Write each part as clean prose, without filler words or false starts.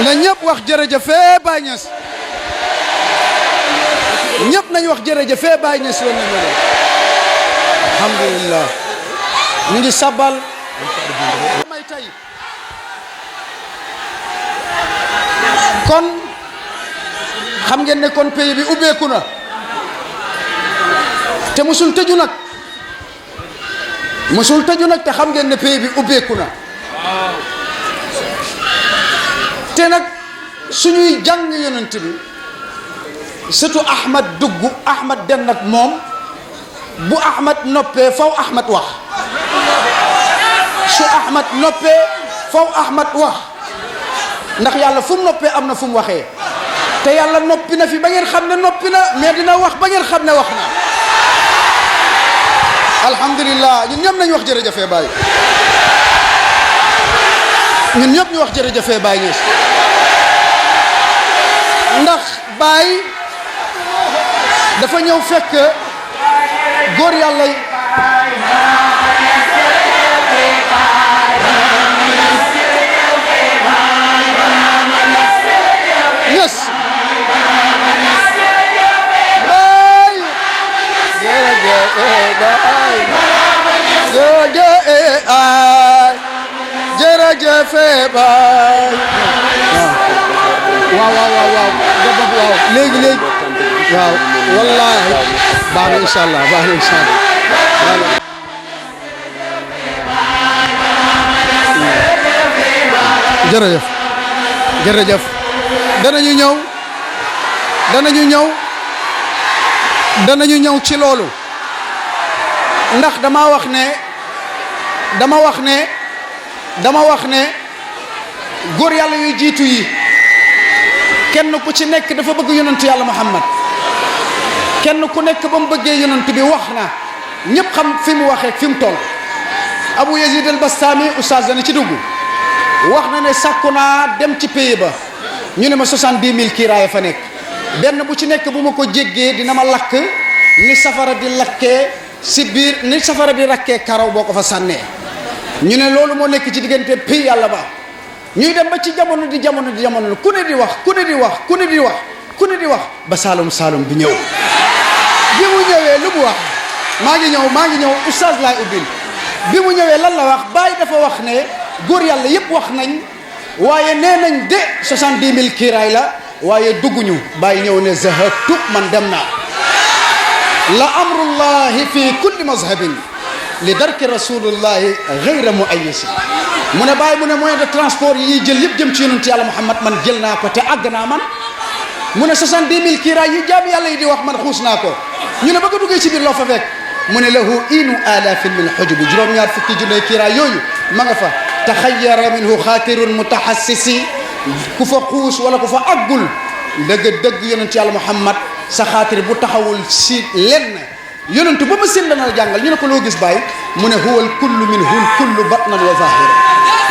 na ñëpp wax jërëjëf Baye Niass ñëpp nañ wax jërëjëf Baye Niass woon nañu ne alhamdulillah ñu ngi sabal may tey kon xam ngeen ne kon pays bi ubbeeku na te musul tëju nag te xam ngeen ne pays bi ubbeeku na te nag suñuy jàng yonent bi surtout Ahmad dugg Ahmad den nag moom bu Ahmad noppee faw Ahmad wax su Ahmad noppee faw Ahmad wax ndax yàlla fu mu noppee am na fu mu waxee te yàlla noppi na fi ba ngeen xam ne noppi na mais dina wax ba ngeen xam ne wax na alhamdulillah ñun ñëpp nañ wax jërëjëfee Baye ñun ñëpp ñu wax jërëjëfee Baye Niass ndax Baye dafa ñëw fekk góor yàlla yi yes jërëjëf Baye waaw léegi waaw wallahi baax na incha allah jërëjëf danañu ñëw ci loolu ndax dama wax ne góor yàlla yu jiitu yi kenn ku ci nekk dafa bëgg yonent yàlla Muhammad kenn ku nekk ba mu bëggee yonent bi wax na ñëpp xam fi mu waxee fi mu toll Abu Yazid al-Bastami oustaz dana ci dugg wax na ne sàkku naa dem ci pays ba ñu ne ma 70 000 kiiraay fa nekk benn bu ci nekk bu ma ko jéggee dina ma lakk ni safara di lakkee si biir ni safara di rakkee karaw boo ko fa sànnee ñu ne loolu moo nekk ci diggante pays yàlla ba ñuy dem ba ci jamono di ku ne di wax ba Saalum bi ñëw bi mu ñëwee lu mu wax maa ngi ñëw oustaz laay ubbil bi mu ñëwee lan la wax Baye dafa wax ne góor yàlla yëpp wax nañ waaye nee nañ de 70 000 kiiraay la waaye dugguñu Baye ñëw ne zahabtu man dem naa la amrullahi fi kulli mazhabin li darki rasulullahi ghayra muayyisi mu ne Baye mu ne moyen de transport yi jël yëpp jëm ci yonent yàlla Muhammad man jël naa ko te àgg naa man mu ne 70 000 kiiraay yi jaam yàlla yi di wax man xuus naa ko ñu ne ba nga duggee ci biir loo fa fekk mu ne lahu inu alafin min xujubi juróom-ñaar fukki junne kiiraay yooyu ma nga fa taxayyara minhu xaatirun mutahassisi ku fa xuus wala ku fa àggul dëgg yonent yàlla Muhammad sa xaatir bu taxawul si lenn yonent ba ma seen dana la jàngal ñu ne ko loo gis Baye mu ne huwal kullu minhul kullu batnan wa zahira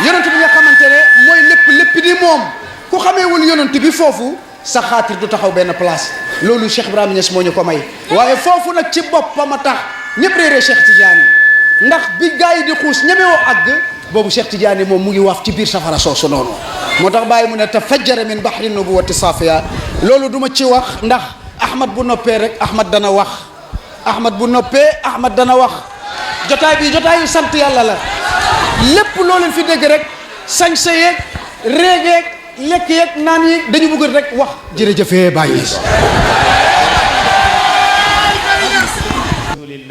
yonent bi nga xamante ne mooy lépp di moom ku xameewul yonent bi foofu sa xaatir du taxaw benn place loolu Cheikh Ibrahima Niass moo ñu ko may waaye foofu nag ci boppam a tax ñëpp réeree Cheikh Tidiane ndax bi gars yi di xuus ñemewoo àgg boobu Cheikh Tidiane moom mu ngi waaf ci biir safara soosu noonu moo tax Baye mu ne tafajjara min bahri nubuwati safiya loolu duma ci wax ndax Ahmad bu noppee rek Ahmad dana wax jotaay bi jotaayu sant yàlla la lépp loolu fi dégg rek sañse yeeg réegeeg lekk yeeg naan yi dañu bëgg rek wax jërëjëfee Baye Niass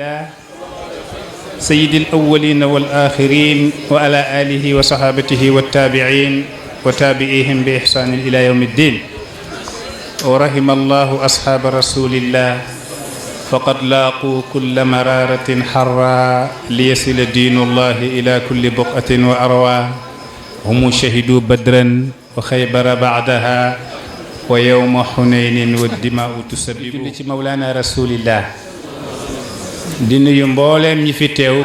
alhamdulillah sayyidil awwalin wal akhirin wa ala alihi wa sahabatihi wat tabi'in wa tabi'ihim bi ihsanin ila yawmiddin wa rahimallahu ashab rasulillah faqad laaqu kulla mararatin harra liyasila diinullahi ila kulli buqatin wa arwa hum shahidu badran wa xaybara ba'daha wa yawma hunaynin wa dimaa'u tusabbibu ci mawlana rasulillah di nuyu mbooleem ñi fi teew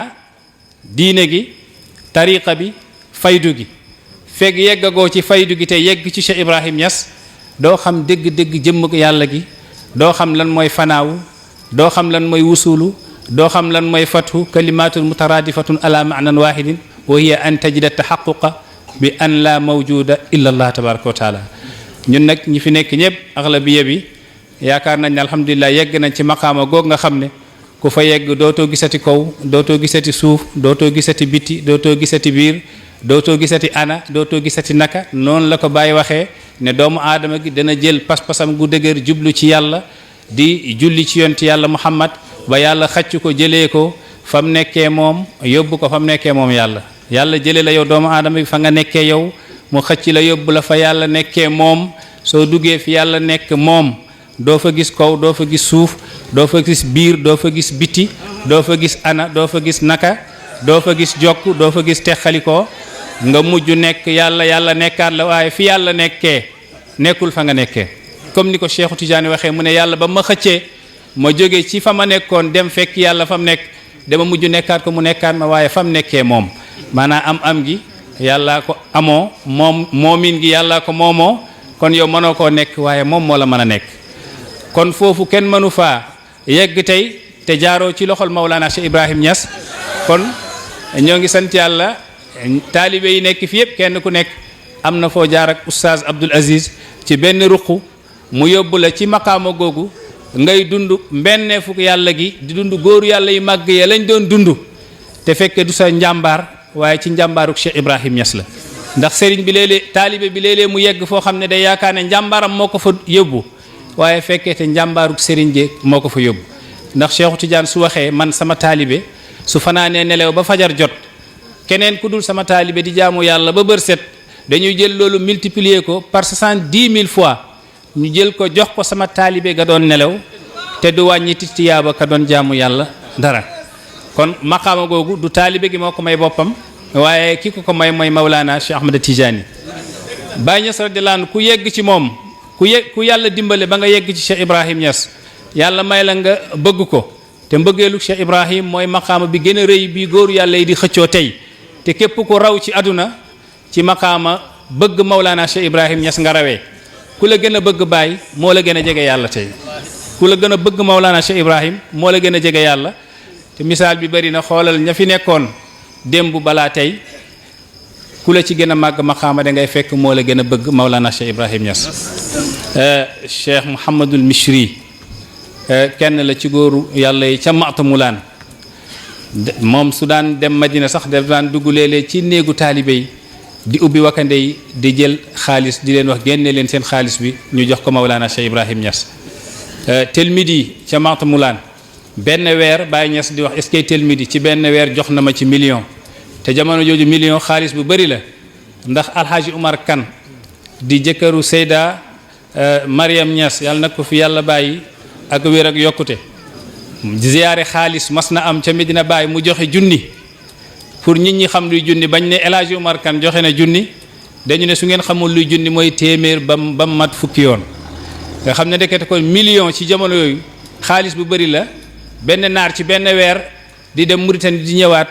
diine gi tariqa bi faydu gi fekk yeggagoo ci faydu gi te yegg ci Cheikh Ibrahim Niass doo xam dëgg-dëgg jëmm yàlla gi doo xam lan mooy fanaawu doo xam lan mooy wusulu doo xam lan mooy fathu kalimatun mutaradifatu ala maanan wahidin wa hiya an tajida taxaquqa bi an la mawjuda illa allah tabaraka wa taala. ñun nag ñi fi nekk ñëpp aglabiya bi yaakaar nañ ne alhamdulilah yegg nañ ci maqaama goog nga xam ne ku fa yegg dootoo gisati kaw dootoo gisati suuf dootoo gisati biti dootoo gisati biir dootoo gisati ana dootoo gisati naka. noonu la ko Baay waxee ne doomu aadama gi dana jël pas-pasam gu dëgër jublu ci yàlla di julli ci yonti yàlla Muhammad ba yàlla xacc ko jëlee ko fa mu nekkee moom yóbbu ko fa mu nekkee moom yàlla jëlee la yow doomu aadama bi fa nga nekkee yow mu xëcc la yóbbu la fa yàlla nekkee moom. soo duggee fi yàlla nekk moom doo fa gis kaw doo fa gis suuf doo fa gis biir doo fa gis biti doo fa gis ana doo fa gis naka doo fa gis jokk doo fa gis texalikoo nga mujj nekk yàlla nekkaat la waaye fi yàlla nekkee nekkul fa nga nekkee. comme ni ko Cheikhu Tidiane waxee mu ne yàlla ba ma xëccee ma jóge ci fa ma nekkoon dem fekk yàlla fa mu nekk dama mujj nekkaat ko mu nekkaat ma waaye fa mu nekkee moom maanaam am gi yàllaa ko amoo moomin gi yàllaa ko moomoo. kon yow mënoo koo nekk waaye moom moo la mën a nekk kon foofu kenn mënu faa yegg tey te jaaroo ci loxol Maulana Cheikh Ibrahim Niass. kon ñoo ngi sant yàlla taalibe yi nekk fi yëpp kenn ku nekk am na foo jaar ak oustaz Abdul Aziz ci benn ruq mu yóbbu la ci maqaama googu ngay dund mbenneefu yàlla gi di dund góoru yàlla yu màgg ya lañ doon dund te fekke du sa njàmbaar waaye ci njàmbaaruk Cheikh Ibrahim Niass la. ndax sëriñ bi léeg-léeg taalibe bi léeg-léeg mu yegg foo xam ne day yaakaar ne njàmbaaram moo ko fa yóbbu waaye fekkee te njàmbaaruk sëriñ ji moo ko fa yóbbu. ndax Cheikhu Tidiane su waxee man sama taalibe su fanaanee nelew ba fajar jot keneen ku dul sama taalibe di jaamu yàlla ba bër set dañuy jël loolu multiplier ko par 70,000 fois ñu jël ko jox ko sama taalibe ga doon nelew te du wàññi tiyaaba ka doon jaamu yàlla dara. kon maqaama googu du taalibe gi moo ko may boppam waaye ki ko may mooy Maulana Cheikh Ahmad Tijani. Baye Niass radiyallahu anhu ku yegg ci moom ku yàlla dimbale ba nga yegg ci Cheikh Ibrahim Niass yàlla may la nga bëgg ko te mbëggeelu Cheikh Ibrahim mooy maqaama bi gën a rëy bi góoru yàlla yi di xëccoo tey te képp ku raw ci àdduna ci maqaama bëgg Maulana Cheikh Ibrahim Niass nga rawee. ku la gën a bëgg Baye moo la gën a jege yàlla tey ku la gën a bëgg Maulana Cheikh Ibrahim moo la gën a jege yàlla te misaal bi bari na xoolal ña fi nekkoon démb balaa tey ku la ci gën a màgg maqaama da ngay fekk moo la gën a bëgg Maulana Cheikh Ibrahim Niass. Cheikh Mouhamadul Mishri kenn la ci góoru yàlla yi ca Matamulaan moom su daan dem Madina sax daf daan dugg léeg-léeg ci néegu taalibe yi di ubbi wakande yi di jël xaalis di leen wax génne leen seen xaalis bi ñu jox ko Maulana Cheikh Ibrahim Niass. Telmidi ca Matamulaan benn weer Baye Niass di wax est-ce que Telmidi ci benn weer jox na ma ci million te jamono jooju million xaalis bu bari la ndax Alhaji Umar Kan di jëkkëru Seyda Mariam Niass yàlla nag ko fi yàlla bàyyi ak wér ak yokkute ziyaare xaalis mas na am ca Medina Baye mu joxe junni pour nit ñi xam luy junni bañ ne El Hadji Umar Kan joxe na junni dañu ne su ngeen xamul luy junni mooy téeméer ba mat fukki yoon nga xam ne ndekete ko million ci jamono yooyu xaalis bu bari la. benn naar ci benn weer di dem Mauritanie di ñëwaat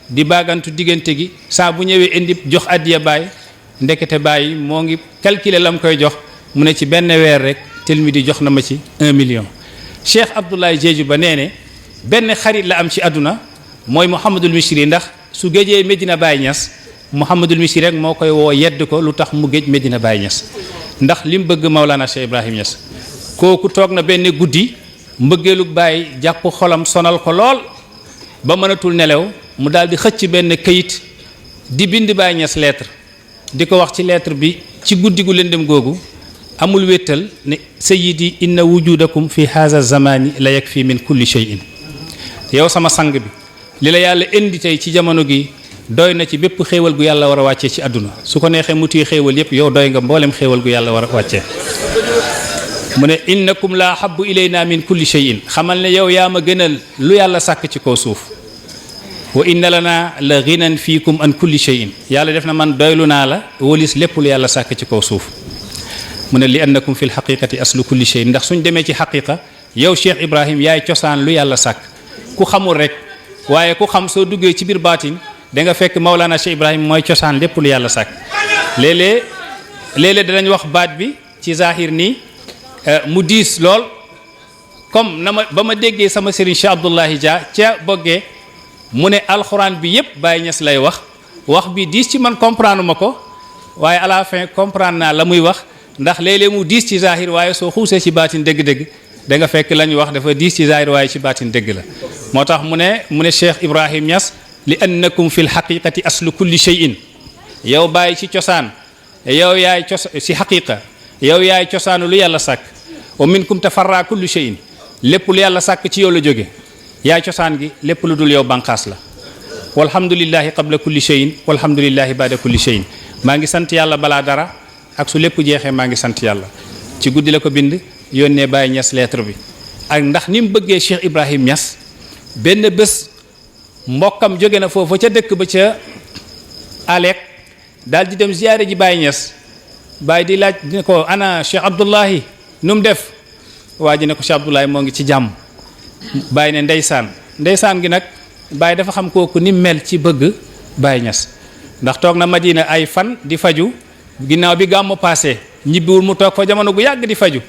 di baagantu diggante gi saa bu ñëwee indi jox addiya Baye ndekete Baye moo ngi calculer la mu koy jox mu ne ci benn weer rek Telmidi jox na ma ci 1 million. Cheikh Abdoulaye Diédhiou ba nee ne benn xarit la am ci àdduna mooy Mouhamadul Mishri ndax su géejee Medina Baye Niass Mouhamadul Mishri rek moo koy woo yedd ko lu tax mu géej Medina Baye Niass ndax li mu bëgg Maulana Cheikh Ibrahim Niass. kooku toog na benn guddi mbëggeelu Baye jàpp xolam sonal ko lool ba mënatul nelaw mu daal di xëcc benn këyit di bind Baye Niass lettre di ko wax ci lettre bi ci guddi gu lëndëm googu amul wéttal ne sayyidi inna wujudakum fi haza zamani la yakfi min kulli shay'in yow sama sang bi li la yàlla indi tey ci jamono gi doy na ci bépp xéewal gu yàlla war a wàccee ci àdduna su ko neexee mu téye xéewal yépp yow doy nga mboolem xéewal gu yàlla war a wàccee mu ne innakum la habbu ilayna min kulli shay'in xamal ne yow yaa ma gënal lu yàlla sàkk ci kaw suuf wa inna lana la ghinan fiikum an kulli shay'in yàlla def na man doylu naa la wolis lépp lu yàlla sàkk ci kaw suuf mu ne li annakum fi lxaqiqati aslu kulli shay ndax suñ demee ci xaqiqa yow Cheikh Ibrahim yaay cosaan lu yàlla sàkk ku xamul rek waaye ku xam soo duggee ci biir baatin da nga fekk Maulana Cheikh Ibrahim mooy cosaan lépp lu yàlla sàkk léeg-léeg danañ wax baat bi ci zahir nii mu diis lool comme na ma ba ma déggee sama sëriñ Cheikh Abdoulahi Dia ca boggee mu ne alxuraan bi yépp Baye Niass lay wax bi diis ci man comprendre ma ko waaye à la fin comprendre naa la muy wax ndax léeg-léeg mu diis ci zahir waaye soo xuusee ci baatin dëgg-dëgg da nga fekk la ñu wax dafa diis ci zahir waaye ci baatin dëgg la moo tax mu ne Cheikh Ibrahim Niass li annakum fi lxaqiqati aslu kulli shay'in yow bàyyi ci cosaan yow yaay ci xaqiqa yow yaay cosaanu lu yàlla sàkk wa minkum tafarra kulli shay'in lépp lu yàlla sàkk ci yow la jóge yaay cosaan gi lépp lu dul yow banqaas la walhamdulillahi qabla kulli shay'in walhamdulillahi ba'da kulli shay'in maa ngi sant yàlla balaa dara ak su lépp jeexee maa ngi sant yàlla ci guddi la ko bind yónnee Baye Niass lettre bi ak ndax ni mu bëggee Cheikh Ibrahim Niass benn bés mbokkam jóge na foofu ca dëkk ba ca Alek daal di dem ziyaare ji Baye Niass Baye di laaj ne ko ana Cheikh Abdullahi nu mu def waa ji ne ko Cheikh Abdullahi moo ngi ci jàmm Baye ne ndeysaan gi nag Baye dafa xam kooku ni mel ci bëgg Baye Niass ndax toog na Madina ay fan di faju ginnaaw bi gàmmu passé ñibbiwul mu toog fa jamono gu yàgg di faju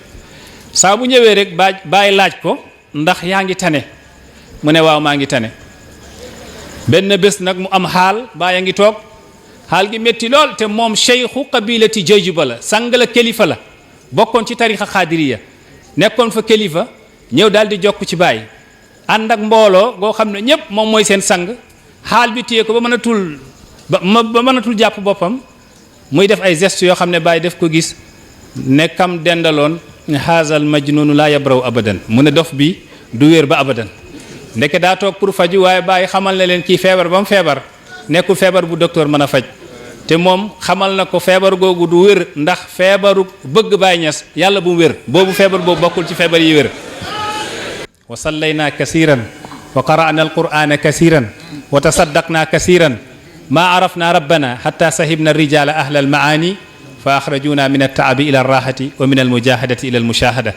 saa bu ñëwee rek Baye laaj ko ndax yaa ngi tane mu ne waaw maa ngi tane benn bés nag mu am xaal Baye a ngi toog xaal gi métti lool te moom cheikhu qabilati Jayjuba la sang la kilifa la bokkoon ci tarixa xaadiriya nekkoon fa kilifa ñëw daal di jokk ci Baye ànd ak mbooloo goo xam ne ñëpp moom mooy seen sang xaal bi téye ko ba mënatul jàpp boppam muy def ay gestes yoo xam ne Baye def ko gis nekkam dendaloon haazal majnunu laa yabraw abadan mu ne dof bi du wér ba abadan ndeke daa toog pour faju waaye Baye xamal na leen kii feebar ba mu feebar nekkul feebar bu docteur mën a faj te moom xamal na ko feebar googu du wér ndax feebaru bëgg Baye Niass yàlla bu mu wér boobu feebar boobu bokkul ci feebar yi wér wa sallayna kasiran wa qara'na alqur'ana kasiran wa tasaddaqna kasiran ma arafna rabbana hatta sahibna rijala ahla almaani fa akhrajuna min altaabi ila alrahati wa min almujahadati ila almushahada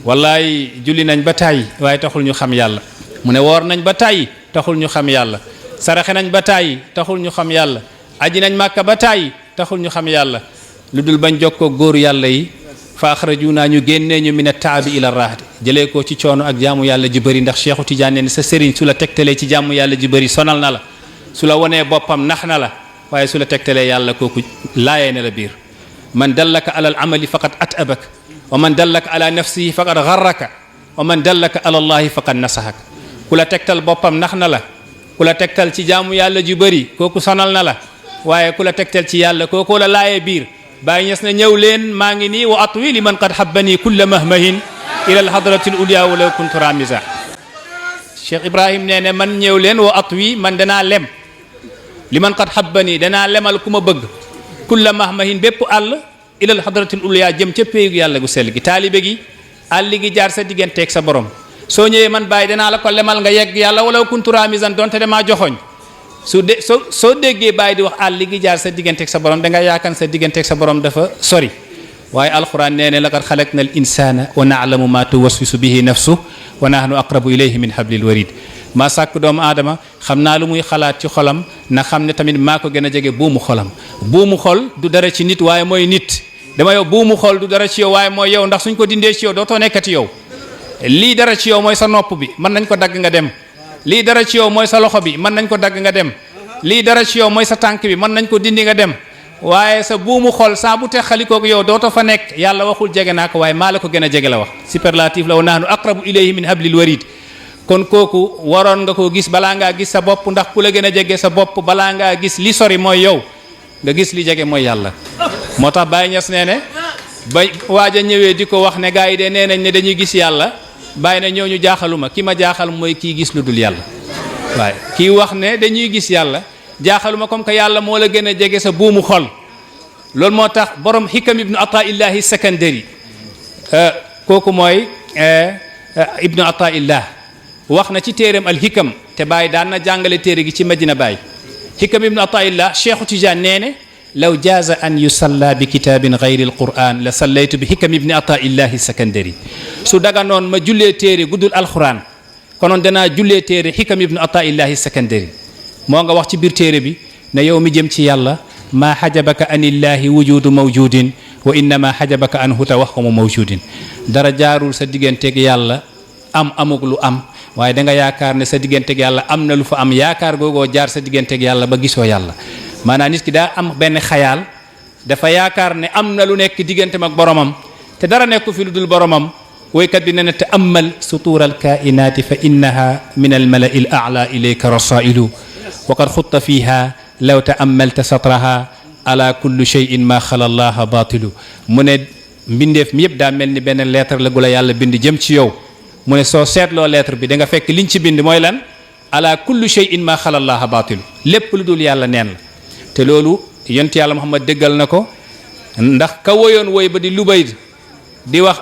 wallaay julli nañ ba tàyyi waaye taxul ñu xam yàlla mu ne woor nañ ba tàyyi taxul ñu xam yàlla saraxe nañ ba tàyyi taxul ñu xam yàlla aji nañ màkka ba tàyyi taxul ñu xam yàlla lu dul bañ jokkoo góoru yàlla yi fa akhrajuna ñu génnee ñu min attaabi ila rahati jëlee ko ci coono ak jaamu yàlla ji bëri ndax Cheikhu Tidiane ne sa sëriñ su la tegtalee ci jaamu yàlla ji bëri sonal na la su la wonee boppam nax na la waaye su la tegtalee yàlla kooku laayee na la biir man dallaka ala al amali faqad atabak wa man dallaka ala nafsihi faqad garraka wa man dallaka ala allahi faqad nasahak ku la tegtal boppam nax na la ku la tegtal ci jaamu yàlla ji bëri kooku sonal na la waaye ku la tegtal ci yàlla kooku la laayee biir Baye Niass na ñëw leen maa ngi nii wa atwi li man qad habbani kulla mahmahin ila al hadrati al ulya walaw kuntu ramiza Cheikh Ibrahim nee ne man ñëw leen wa atwi man danaa lem li man qad habbani danaa lemal ku ma bëgg kulla mahmahin bépp àll ila al hadrati al ulya jëm ca péegu yàlla gu sell gi taalibe gi àll gi jaar sa digganteeg sa borom soo ñëwee man Baye danaa la ko lemal nga yegg yàlla walaw kuntu ramizan donte damaa joxoñ soo déggee Baye di wax àll gi jaar sa digganteeg sa borom da nga yaakaar sa digganteeg sa borom dafa sori waaye alquran nee ne laqad xalaqna al insana wa na'lamu ma tuwaswisu bihi nafsu wa nahnu aqrabu ilayhi min hablil warid maa sàkk doomu aadama xam naa lu muy xalaat ci xolam na xam ne tamit maa ko gën a jege buumu xolam buumu xol du dara ci nit waaye mooy nit dama yow buumu xol du dara ci yow waaye mooy yow ndax suñ ko dindee ci yow dootoo nekkati yow lii dara ci yow mooy sa nopp bi mën nañ ko dagg nga dem lii dara ci yow mooy sa loxo bi mën nañ ko dagg nga dem lii dara ci yow mooy sa tànk bi mën nañ ko dindi nga dem waaye sa buumu xol saa bu texalikook yow dootoo fa nekk yàlla waxul jege naa ko waaye maa la ko gën a jege la wax superlatif la wa nahnu aqrabu ilayhi min hablil warid kon kooku waroon nga koo gis balaa ngaa gis sa bopp ndax ku la gën a jege sa bopp balaa ngaa gis li sori mooy yow nga gis li jege mooy yàlla moo tax Baye Niass nee ne ba waaj a ñëwee di ko wax ne gars yi de nee nañ ne dañuy gis yàlla Baye ne ñooñu jaaxaluma ki ma jaaxal mooy kii gis lu dul yàlla waaye kii wax ne dañuy gis yàlla jaaxaluma comme que yàlla moo la gën a jege sa buumu xol loolu moo tax borom xikam ibnu ataillahi sakandari kooku mooy ibnu ataillah wax na ci téereem al hikam te Baye daan na jàngale téere gi ci Medina Baye xikam ibnu ataillah Cheikhu Tidiane nee ne law jaaza an yusalla bi kitabin gayri al quran la sallaytu bi xikam ibni ataillahi sakandari su daganoon ma jullee téere guddul alquran konoon danaa jullee téere xikam ibnu ataillahi sakandari moo nga wax ci biir téere bi ne yow mi jëm ci yàlla maa xajabaka anillahi wujudu mawjudin wa innama xajabaka anhu tawahhumu mawjudin dara jaarul sa digganteeg yàlla am amug lu am waaye da nga yaakaar ne sa digganteeg yàlla am na lu fa am yaakaar googoo jaar sa digganteeg yàlla ba gisoo yàlla maanaam nit ki daa am benn xayaal dafa yaakaar ne am na lu nekk digganteem ak boromam te dara nekku fi lu dul boromam woykat bi ne na ta'ammal sutur alkainati fa innaha min almalai al'ala ilayka rasailu wa qad xutta fiha law ta'ammalta satraha ala kulli shay'in ma xala allaha batilu mu ne mbindeef mi yëpp daa mel ni benn lettre la gu la yàlla bind jëm ci yow mu ne soo seetloo lettre bi da nga fekk liñ ci bind mooy lan ala kulli shay'in ma xala allaha batilu lépp lu dul yàlla neen la te loolu yonent yàlla Muhammad déggal na ko ndax ka woyoon woy ba di Lubayd di wax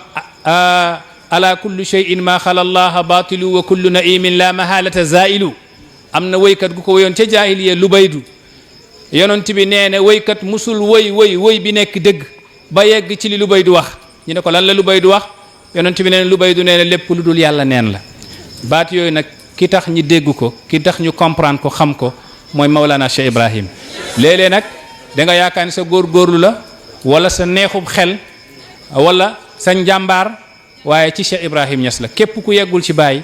ala kulli shay'in ma xala allaha batilu wa kullu naimin la mahalata zailu am na woykat gu ko woyoon ca jaahiliya Lubaydu yonent bi nee na woykat musul woy bi nekk dëgg ba yegg ci li Lubaydu wax ñu ne ko lan la Lubaydu wax yonent bi nee na Lubaydu nee na lépp lu dul yàlla neen la baat yooyu nag ki tax ñi dégg ko ki tax ñu comprendre ko xam ko mooy Mawlana Cheikh Ibrahim léeg-léeg nag da nga yaakaar ne sa góorgóorlu la wala sa neexub xel wala sa njàmbaar waaye ci Cheikh Ibrahim Niass la képp ku yeggul ci Baay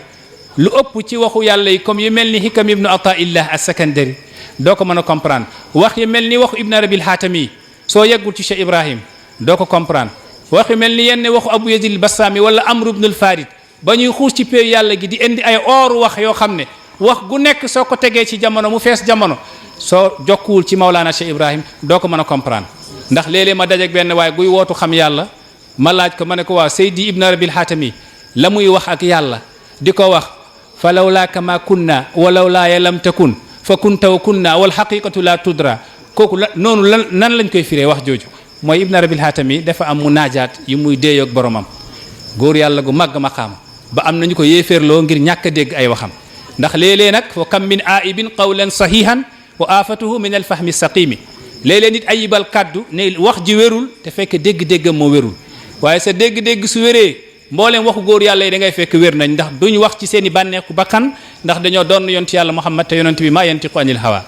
lu ëpp ci waxu yàlla yi comme yu mel ni Hikam ibnu Ataillah as-Sakandari doo ko mën a comprendre wax yu mel ni waxu Ibn Arabil Hatami soo yeggul ci Cheikh Ibrahim doo ko comprendre wax yu mel ni yenn waxu Abu Yazid al-Bastami wala Amr ibn al-Farid ba ñuy xuus ci péew yàlla gi di indi ay ooru wax yoo xam ne wax gu nekk soo ko tegee ci jamono mu fees jamono soo jokkuwul ci Maulana Cheikh Ibrahim doo ko mën a comprendre ndax léeg-léeg ma dajeek benn waaye guy wootu xam yàlla ma laaj ko ma ne ko waaw Seydi Ibn Arabil Hatami la muy wax ak yàlla di ko wax fa lawlaaka ma kunna wa lawlaaya lam takun fa kunta wa kunna wal haqiqatu la tudra kooku la noonu lan nan lañ koy firee wax jooju mooy Ibn Arabil Hatami dafa am mu naajaat yu muy déeyoog boromam góor yàlla gu màgg maqaam ba am nañu ko yéeféerloo ngir ñàkk a dégg ay waxam ndax léeg-léeg nag wa kam min aibin qawlan sahihan wa afatuhu min alfahmi saqimi léeg-léeg nit ayibal kaddu ne wax ji wérul te fekk dégg-déggam moo wérul waaye sa dégg-dégg su wéree mbooleem waxu góor yàlla yi da ngay fekk wér nañ ndax duñ wax ci seen i bànneeku bakkan ndax dañoo doon yonent yàlla Muhammad te yonent bi maa yantiqu anil hawa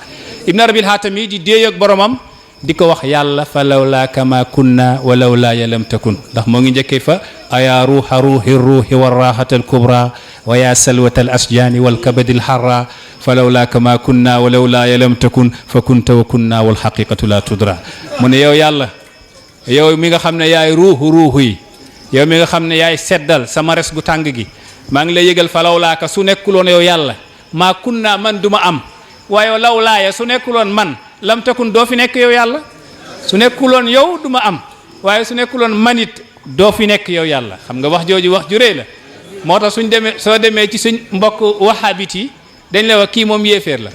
Ibn Arabil Hatami di déeyoog boromam di ko wax yàlla fa lawlaa kama kunna wa lawlaaya lam takun ndax moo ngi njëkkee fa ayaa ruuxa ruuxi ruuxi wa raaxata al kubra wa yaa salwata al asjaani wal kabadi al harra fa lawlaa kama kunna wa lawlaaya lam takun fa kunta wa kunna wal haqiqatu la tudra mu ne yow yàlla yow mi nga xam ne yaay ruuxu yi yow mi nga xam ne yaay seddal sama res gu tàng gi maa ngi lay yëgal fa lawlaaka su nekkuloon yow yàlla maa kunna man duma am waaye lawlaaya su nekkuloon man lam takun doo fi nekk yow yàlla su nekkuloon yow du ma am waaye su nekkuloon manit doo fi nekk yow yàlla xam nga wax jooju wax ju rëy la moo tax suñ demee soo demee ci suñ mbokk wahabit yi dañ la wax kii moom yéeféer la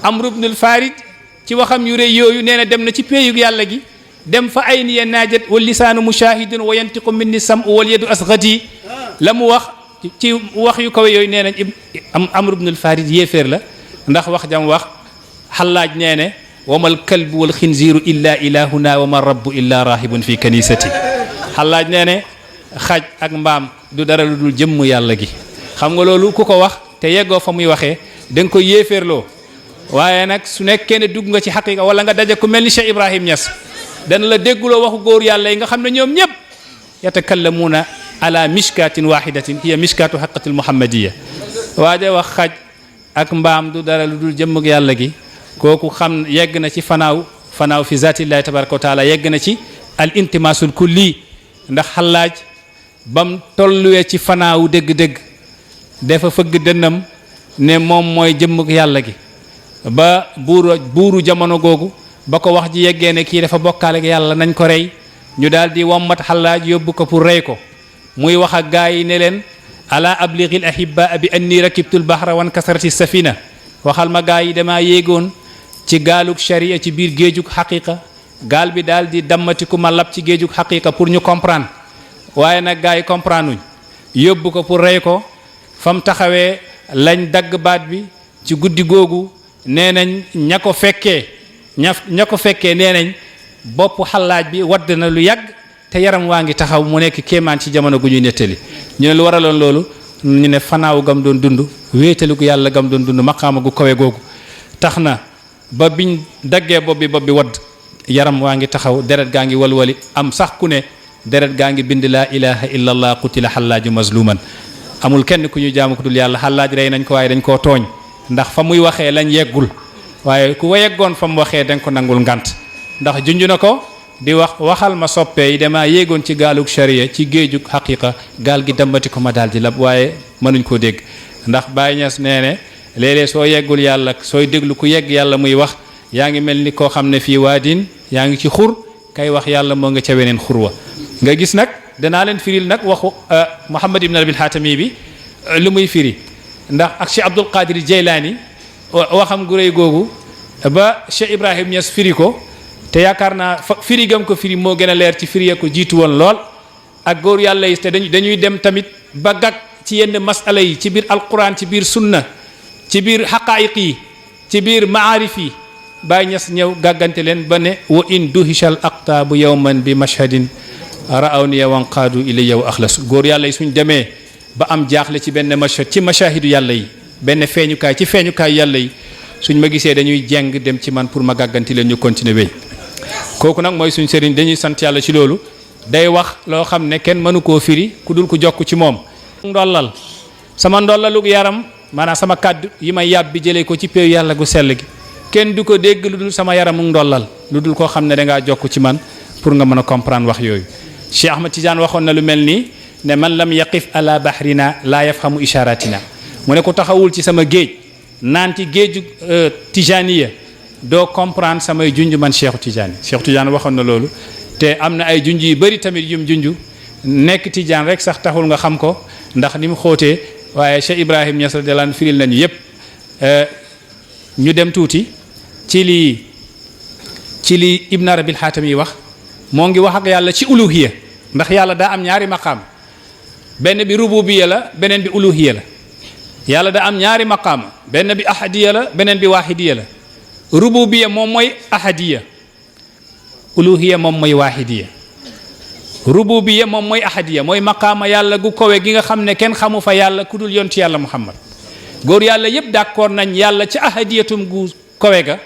Amr ibn al-Farid ci waxam yu rëy yooyu nee na dem na ci péeyug yàlla gi dem fa ay niya naajat wal lisaanu mushahidun wa yantiqu minni sam wal yadu asghati la mu wax ci wax yu kawe yooyu nee nañ Amr ibn al-Farid yéeféer la ndax wax jam wax xallaaj nee ne wamal kalbu wal xinziiru illa ilahuna wa ma rabbu illa rahibun fi kanisati xallaaj nee ne xaj ak mbaam du dara lu dul jëmm yàlla gi xam nga loolu ku ko wax te yeggoo fa muy waxee da nga koy yéeféerloo waaye nag su nekkee ne dugg nga ci xaqiqa wala nga daje ku mel ni Cheikh Ibrahim Niass dana la dégguloo waxu góor yàlla yi nga xam ne ñoom ñëpp yatakallamuuna ala mishkatin wahidatin hiya mishkatu haqqatil muhammadiya waaje wax xaj ak mbaam du dara lu dul jëmm yàlla gi kooku xam yegg na ci fanaaw fi zatillahi tabaraka wa taala yegg na ci al intimasul kulli ndax xallaaj bam tolluwee ci fanaawu dëgg-dëgg dafa fëgg dënnam ne moom mooy jëmm yàlla gi ba buuru jamono googu ba ko wax ji yeggee ne kii dafa bokkaale ak yàlla nañ ko rey ñu daal di wommat xallaaj yóbbu ko pour rey ko muy wax ak gaa yi ne leen ala ablighil ahibba bi anni rakibtul bahra wan kasarati safina waxal ma gaa yi damaa yéegoon ci gaalug sharia ci biir géejug xaqiqa gaal bi daal di dammati ku ma lab ci géejug xaqiqa pour ñu comprendre waaye nag gaa yi comprendre uñ yóbbu ko pour rey ko fa mu taxawee lañ dagg baat bi ci guddi googu nee nañ ña ko fekkee nee nañ bopp xallaaj bi wadd na lu yàgg te yaram waa ngi taxaw mu nekk kéemaan ci jamono gu ñuy nettali ñu ne lu waraloon loolu ñu ne fanaaw gam doon dund wéetalu gu yàlla gam doon dund maqaama gu kawe googu tax na ba biñ daggee bopp bi wadd yaram waa ngi taxaw deret gaa ngi walwali am sax ku ne deret gaa ngi bind laa ilaha illa allah qutila xallaaju mazluman amul kenn ku ñu jaamu ko dul yàlla xallaaj rey nañ ko waaye dañ koo tooñ ndax fa muy waxee lañ yeggul waaye ku yeggoon fa mu waxee dañ ko nangul ngant ndax junj na ko di waxal ma soppee yi damaa yéegoon ci gaalug sharia ci géejug xaqiqa gaal gi dambati ko ma daal di lab waaye mënuñ koo dégg ndax Baye Niass nee ne léeg-léeg soo yeggul yàlla sooy déglu ku yegg yàlla muy wax yaa ngi mel ni koo xam ne fii waadin yaa ngi ci xur kay wax yàlla moo nga ca weneen xur wa nga gis nag danaa leen firil nag waxu Muhammad ibn Arabil Xaatami bi lu muy firi ndax ak Cheikh Abdul Qadir Jeylaani waxam gu réy googu ba Cheikh Ibrahim Niass firi ko te yaakaar naa firi gam ko firi moo gën a leer ci firi ya ko jiitu woon lool ak góor yàlla yi te dañuy dem tamit ba gag ci yenn masala yi ci biir alquran ci biir sunna ci biir xaqaayiq yi ci biir maarif yi Baye Niass ñëw gàggante leen ba ne wa in duhishal aqtaabu yawman bi mashhadin ra'awniya wanqaadu ilayya wa axlasu góor yàlla yi suñ demee ba am jaaxle ci benn mashhad ci mashahidu yàlla yi benn feeñukaay ci feeñukaay yàlla yi suñ ma gisee dañuy jeng dem ci man pour ma gàgganti leen ñu continuer wéy kooku nag mooy suñ sëriñ dañuy sant yàlla ci loolu day wax loo xam ne kenn mënu koo firi ku dul ku jokk ci moom ndollal sama ndollalug yaram maanaam sama kàddu yi may yàb bi jëlee ko ci péew yàlla gu sell gi kenn du ko dégg lu dul sama yaramu ndollal lu dul koo xam ne dangaa jokk ci man pour nga mën a comprendre wax yooyu Cheikh Ahmad Tidiane waxoon na lu mel nii ne man lam yaqif ala bahrina laa yafhamu isharatina mu ne ko taxawul ci sama géej naan ci géeju Tijaniya doo comprendre samay junj man Cheikh Tidiane waxoon na loolu te am na ay junj yu bëri tamit yum junj nekk Tidiane rek sax taxul nga xam ko ndax ni mu xóotee waaye Cheikh Ibrahim Niass radiyallahu anhu firil nañu yépp ñu dem tuuti ci lii Ibn Arabil Xaatami yi wax moo ngi wax ak yàlla ci uluhiya ndax yàlla daa am ñaari maqaam benn bi rububiya la beneen bi uluhiya la yàlla daa am ñaari maqaam benn bi ahadiya la beneen bi waahidiya la rububiya moom mooy ahadiya uluhiya moom mooy waahidiya rububiya moom mooy ahadiya mooy maqaama yàlla gu kowe gi nga xam ne kenn xamu fa yàlla ku dul yonti yàlla Muhammad góor yàlla yépp d'accord nañ yàlla ci ahadiyatum gu kowe ga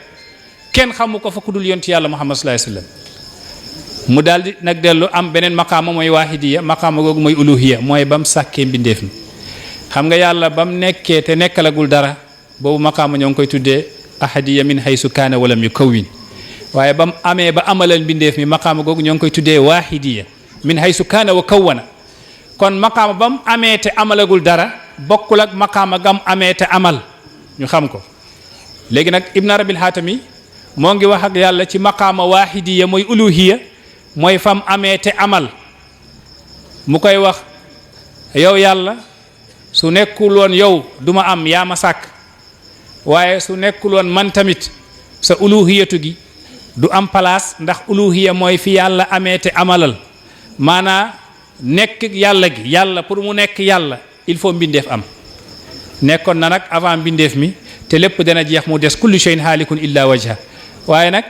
kenn xamu ko fa ku dul yonti yàlla Muhammad sallallahu alayhi wasallam mu daal di nag dellu am beneen maqaama mooy waahidiya maqaama googu mooy uluhiya mooy ba mu sàkkee mbindeef mi xam nga yàlla ba mu nekkee te nekkalagul dara boobu maqaama ñoo ngi koy tuddee ahadiya min haysu kaana walam yukawwin waaye ba mu amee ba amalal mbindeef mi maqaama googu ñoo ngi koy tuddee waahidiya min haysu kaana wa kawwana kon maqaama ba mu amee te amalagul dara bokkul ak maqaama gam amee te amal ñu xam ko léegi nag Ibn Arabil Xaatami moo ngi wax ak yàlla ci maqaama waahidiya mooy uluhiya mooy fam amee te amal mu koy wax yow yàlla su nekkul woon yow duma am yaa ma sàkk waaye su nekkul woon man tamit sa uluhiyatu gi du am place ndax uluhiya mooy fi yàlla amee te amalal maanaa nekk yàlla gi yàlla pour mu nekk yàlla il faut mbindeef am nekkoon na nag avant mbindeef mi te lépp dana jeex mu des kullu shay'in haalikun illa wajha waaye nag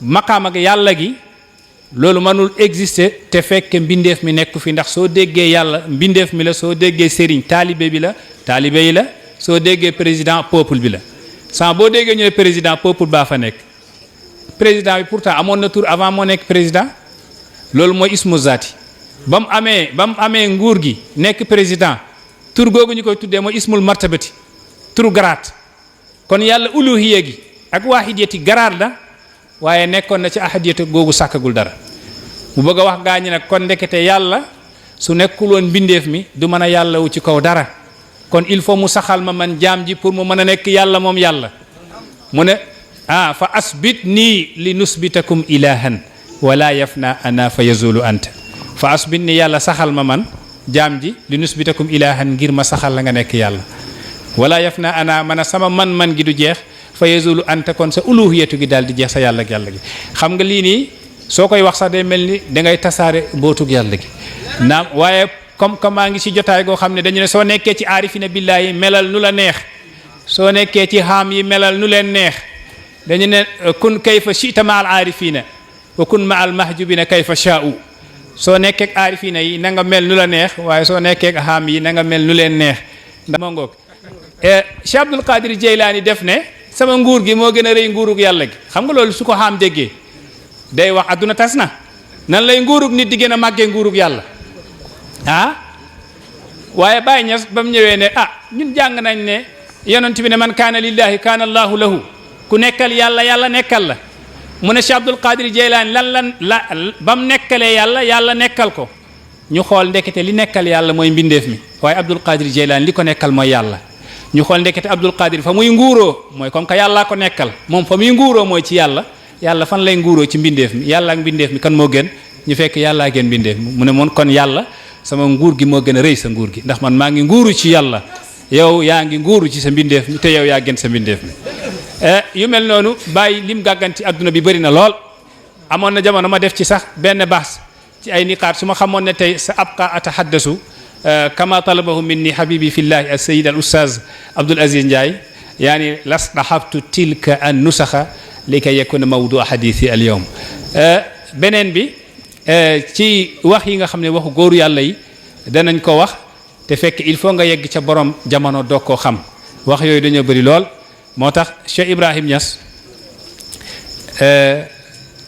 maqaam ak yàlla gi loolu mënul exister te fekk mbindeef mi nekk fi ndax soo déggee yàlla mbindeef mi la soo déggee sëriñ taalibe bi la taalibe yi la soo déggee président peuple bi la sans boo déggee ñu ne président peuple baa fa nekk président bi pourtant amoon na tur avant moo nekk président loolu mooy ismu zaati ba mu amee nguur gi nekk président tur googu ñu koy tuddee mooy ismul martabati turu garaat kon yàlla uluhiya gi ak waahidiyati garaat la waaye nekkoon na ci ahadiyati googu sàkkagul dara mu bëgg a wax gaa ñi nag kon ndekete yàlla su nekkul woon mbindeef mi du mën a yàlla wu ci kaw dara kon il faut mu saxal ma man jaam ji pour mu mën a nekk yàlla moom yàlla mu ne fa asbit nii li nusbitakum ilahan wala yafna ana fa yazulu anta fa asbit ni yàlla saxal ma man jaam ji li nusbitakum ilahan ngir ma saxal la nga nekk yàlla wala yafna ana man a sama man gi du jeex fa yazulu anta kon sa uluhiyatu gi daal di jeex sa yàlla ak yàlla gi xam nga lii nii soo koy wax sax day mel ni dangay tasaare mbootug yàlla gi naam waaye comme maa ngi ci jotaay goo xam ne dañu ne soo nekkee ci aarifina billaahi melal nu la neex soo nekkee ci xaam yi melal nu leen neex dañu ne kun kayfa shi'ta ma al aarifina wa kun ma al mahjubina kayfa sha'u soo nekkee ak aarifina yi na nga mel nu la neex waaye soo nekkee ak xaam yi na nga mel nu leen neex ndax moo ngoog Cheikh Abdul Qadir Jeylaani def ne sama nguur gi moo gën a rëy nguurug yàlla gi xam nga loolu su ko xaam déggee day wax adduna tas na nan lay nguurug nit di gën a màggee nguurug yàlla waaye Baye Niass ba mu ñëwee ne ñun jàng nañ ne yonent bi ne man kaana lillahi kaana allahu lahu ku nekkal yàlla yàlla nekkal la mu ne Cheikh Abdul Qadir Jeylaani lan ba mu nekkalee yàlla nekkal ko ñu xool ndekete li nekkal yàlla mooy mbindeef mi waaye Abdul Qadir Jeylaani li ko nekkal mooy yàlla ñu xool ndekete Abdul Qadir fa muy nguuroo mooy comme que yàllaa ko nekkal moom fa muy nguuroo mooy ci yàlla fan lay nguuroo ci mbindeef mi yàlla ak mbindeef mi kan moo gën ñu fekk yàllaa gën mbindeef mi mu ne moon kon yàlla sama nguur gi moo gën a rëy sa nguur gi ndax man maa ngi nguuru ci yàlla yow yaa ngi nguuru ci sa mbindeef mi te yow yaa gën sa mbindeef mi yu mel noonu bàyyi lim gàgganti adduna bi bëri na lool amoon na jamono ma def ci sax benn baas ci ay niqaat su ma xamoon ne tey sa abqa atahaddasu kama talabahu minni habibi fillahi al sayid al ustaz Abdul Aziz Ndiaye yaani lastahabtu tilka an nusaxa li kay yakuna mawdu hadithi al yawm beneen bi ci wax yi nga xam ne waxu góoru yàlla yi danañ ko wax te fekk il faut nga yegg ca borom jamono doog koo xam wax yooyu dañoo bëri lool moo tax Cheikh Ibrahim Niass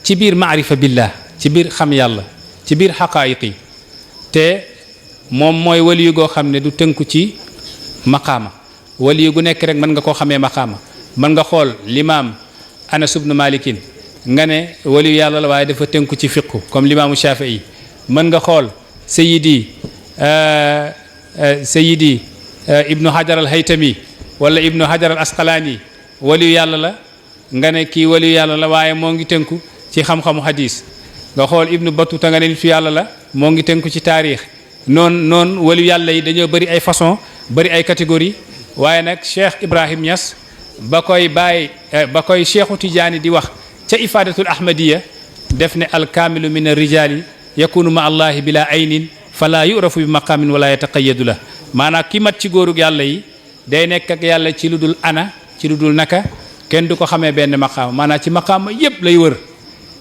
ci biir maarifa billah ci biir xam yàlla ci biir xaqaayiqi te moom mooy waliyu goo xam ne du tënku ci maqaama waliyu gu nekk rek mën nga koo xamee maqaama mën nga xool limaam Anas ibnu Malikin nga ne waliyu yàlla la waaye dafa tënku ci fiqhu comme limaamu Shafii mën nga xool sayidi ibnu Hajar al Haytami wala ibnu Hajar al Asqalaani waliyu yàlla la nga ne kii waliyu yàlla la waaye moo ngi tënku ci xam-xamu hadis nga xool ibnu Batuta nga ne nitu yàlla la moo ngi tënku ci taarix noonu waliyu yàlla yi dañoo bëri ay façon bëri ay catégorie waaye nag Cheikh Ibrahim Niass ba koy Cheikhu Tijaani di wax ca ifadatul ahmadiya def ne alkaamilu min arrijali yakunu ma allahi bila aynin fala yurafu bi maqamin wala yataqayyadu la maanaam ki mat ci góorug yàlla yi day nekk ak yàlla ci lu dul ana ci lu dul naka kenn du ko xamee benn maqaama maanaam ci maqaama yépp lay wër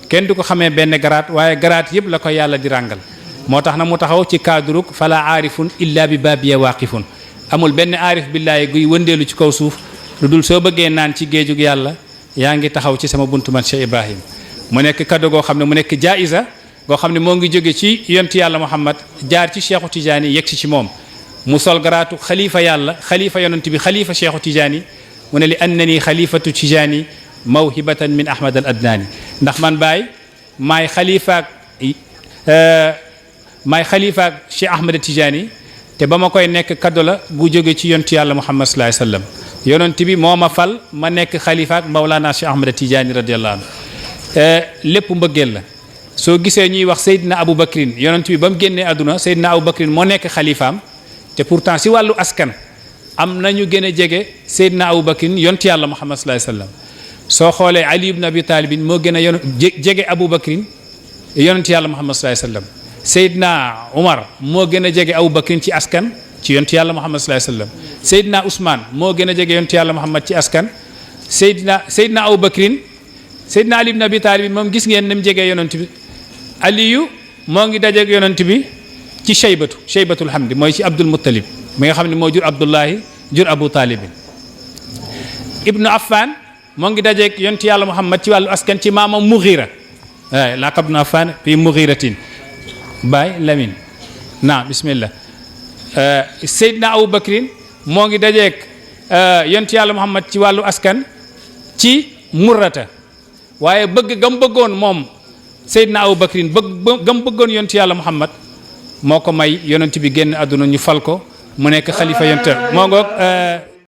kenn du ko xamee benn garaat waaye garaat yépp la ko yàlla di ràngal moo tax na mu taxaw ci cadruk fala aarifun illa bi baabiya waaqifun amul benn aarif billaahi guy wëndeelu ci kaw suuf lu dul soo bëggee naan ci géejug yàlla yaa ngi taxaw ci sama buntu man Cheikh Ibrahim mu nekk kaddu goo xam ne mu nekk jaayisa goo xam ne moo ngi jóge ci yonti yàlla Muhammad jaar ci Cheikhu Tijaani yegg si ci moom mu sol garaatu xalifa yàlla xalifa yonent bi xalifa Cheikhu Tijaani mu ne li annani xalifatu Tijaani mawhibatan min Ahmad al Adnaani ndax man Baay maay xalifaak Cheikh Ahmad Tijaani te ba ma koy nekk kaddu la bu jóge ci yonti yàlla Muhammad sallallahu alayhi wasallam yonent bi moo ma fal ma nekk xalifaak Mawlana Cheikh Ahmad Tijaani radiyallahu anhu lépp mbëggeel la soo gisee ñuy wax Seydina Abu Bakrin yonent bi ba mu génnee àdduna Seydina Abu Bakrin moo nekk xalifaam te pourtant si wàllu askan am nañu gën a jege Seydina Abu Bakrin yonti yàlla Muhammad sallallahu alayhi wasallam soo xoolee Ali ibn Abi Talib moo gën a jege Abu Bakrin yonti yàlla Muhammad sallallahu alayhi wasallam Seydina Umar moo gën a jege Abu Bakrin ci askan ci yonti yàlla Muhammad sallallahu alayhi wasallam Seydina Ousmane moo gën a jege yonti yàlla Muhammad ci askan Seydina Abu Bakrin Seydina Ali ibn Abi Talib moom gis ngeen ni mu jegee yonent bi Aliyu moo ngi dajeeg yonent bi ci Shaybatul Hamdi mooy ci Abdul Muttalib mi nga xam ne moo jur Abdullahi jur Abu Talibin Ibnu Affan moo ngi dajeeg yonti yàlla Muhammad ci wàllu askan ci maamam Mughira laqab Ibnu Affan fi Mughiratin Baay Lamin naam bismillah Seydina Abu Bakrin moo ngi dajeeg yonti yàlla Muhammad ci wàllu askan ci Murrata waaye bëgg gam bëggoon moom Seydina Abu Bakrin gam bëggoon yonti yàlla Muhammad moo ko may yonent bi génn àdduna ñu fal ko mu nekk xalifa yonent moo ngoog